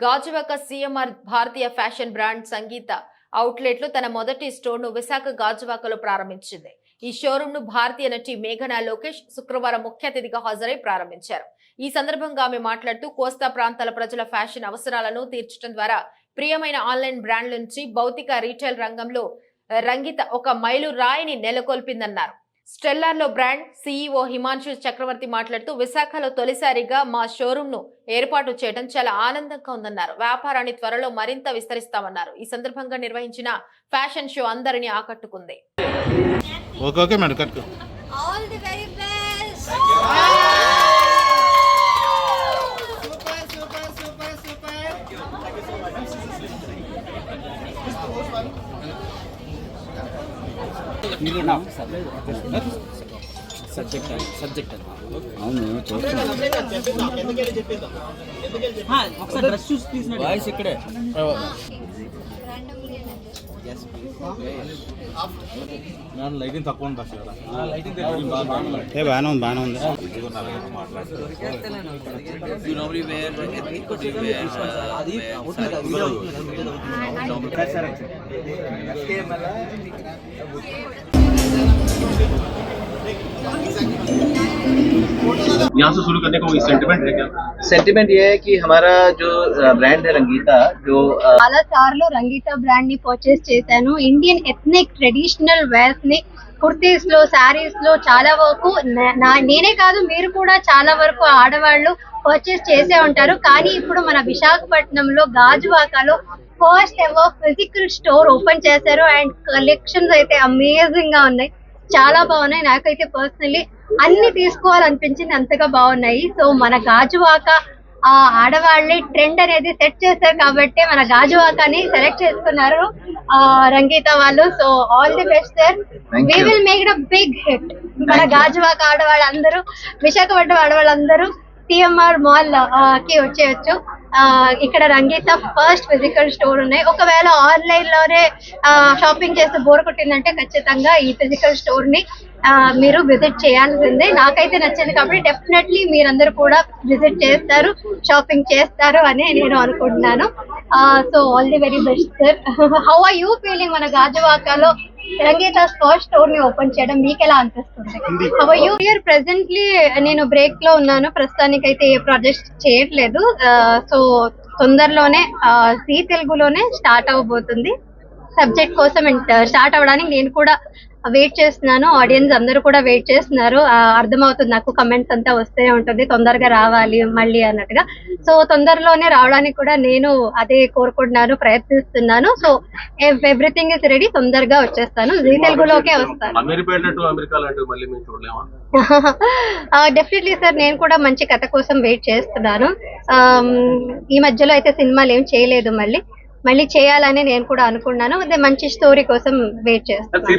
Gajuwaka CMR భారతీయ fashion brand సంగీత outlet లో తన మొదటి స్టోర్ ను విశాఖ గాజువాకలో ప్రారంభించింది. ఈ షోరూమ్ ను భారతీయ నటి మేఘనా లోకేష్ శుక్రవారం ముఖ్య అతిథిగా హాజరై ప్రారంభించారు. ఈ సందర్భంగా ఆమె మాట్లాడుతూ కోస్తా ప్రాంతాల ప్రజల ఫ్యాషన్ అవసరాలను తీర్చడం ద్వారా ప్రియమైన ఆన్లైన్ బ్రాండ్ల నుంచి భౌతిక రీటైల్ రంగంలో రంగిత ఒక మైలు రాయిని నెలకొల్పిందన్నారు. స్టెల్లార్లో బ్రాండ్ సీఈఓ హిమాంశు చక్రవర్తి మాట్లాడుతూ విశాఖలో తొలిసారిగా మా షోరూమ్ ను ఏర్పాటు చేయడం చాలా ఆనందంగా ఉందన్నారు. వ్యాపారాన్ని త్వరలో మరింత విస్తరిస్తామన్నారు. ఈ సందర్భంగా నిర్వహించిన ఫ్యాషన్ షో అందరినీ ఆకట్టుకుంది. సబ్జెక్ట్ వాయిస్ ఇక్కడే లైటింగ్ తక్కువ ఉంది బాగానే ఉంది यहाँ से शुरू करने का कोई सेंटिमेंट है क्या? सेंटिमेंट ये है कि हमारा जो ब्रांड है रंगीता जो చాలా సార్లు రంగీతా బ్రాండ్ ని పర్చేస్ చేశాను. ఇండియన్ ఎథ్నిక్ ట్రెడిషనల్ వేర్స్ ని కుర్తీస్ లో శారీస్ లో చాలా వరకు నేనే కాదు మీరు కూడా చాలా వరకు ఆడవాళ్ళు పర్చేస్ చేసే ఉంటారు. కానీ ఇప్పుడు మన విశాఖపట్నంలో గాజువాకలో first ever physical store open చేశారు అండ్ కలెక్షన్స్ అయితే అమేజింగ్ గా ఉన్నాయి, చాలా బాగున్నాయి. నాకైతే పర్సనల్లీ అన్ని తీసుకోవాలనిపించింది, అంతగా బాగున్నాయి. సో మన గాజువాక ఆడవాళ్ళే ట్రెండ్ అనేది సెట్ చేశారు కాబట్టి మన గాజువాకని సెలెక్ట్ చేసుకున్నారు రంగీత వాళ్ళు. So all the best sir, we will make it a big hit. మన గాజువాక ఆడవాళ్ళందరూ, విశాఖపట్నం ఆడవాళ్ళందరూ సిఎంఆర్ మాల్ కి వచ్చేయచ్చు. ఇక్కడ రంగీత ఫస్ట్ ఫిజికల్ స్టోర్ ఉన్నాయి. ఒకవేళ ఆన్లైన్ లోనే షాపింగ్ చేస్తే బోర్ కొట్టిందంటే ఖచ్చితంగా ఈ ఫిజికల్ స్టోర్ ని మీరు విజిట్ చేయాల్సిందే. నాకైతే నచ్చింది కాబట్టి డెఫినెట్లీ మీరందరూ కూడా విజిట్ చేస్తారు, షాపింగ్ చేస్తారు అని నేను అనుకుంటున్నాను. So all the very best sir. How are you feeling మన గాజువాకలో రంగీత ఫస్ట్ స్టోర్ ని ఓపెన్ చేయడం మీకు ఎలా అనిపిస్తుంది? How are you? Here presently నేను బ్రేక్ లో ఉన్నాను, ప్రస్తుతానికి అయితే ఏ ప్రాజెక్ట్ చేయట్లేదు. సో తొందరలోనే జీ తెలుగులోనే స్టార్ట్ అవబోతుంది. సబ్జెక్ట్ కోసం స్టార్ట్ అవ్వడానికి నేను కూడా వెయిట్ చేస్తున్నాను, ఆడియన్స్ అందరూ కూడా వెయిట్ చేస్తున్నారు. అర్థమవుతుంది నాకు, కమెంట్స్ అంతా వస్తూనే ఉంటుంది తొందరగా రావాలి మళ్ళీ అన్నట్టుగా. సో తొందరలోనే రావడానికి కూడా నేను అదే కోరుకుంటున్నాను, ప్రయత్నిస్తున్నాను. సో ఎవ్రీథింగ్ ఇస్ రెడీ, తొందరగా వచ్చేస్తాను, జీ తెలుగులోకే వస్తాను. డెఫినెట్లీ సార్, నేను కూడా మంచి కథ కోసం వెయిట్ చేస్తున్నాను. ఈ మధ్యలో అయితే సినిమాలు ఏం చేయలేదు, మళ్ళీ చేయాలని నేను కూడా అనుకున్నాను. అదే మంచి స్టోరీ కోసం వెయిట్ చేస్తాను.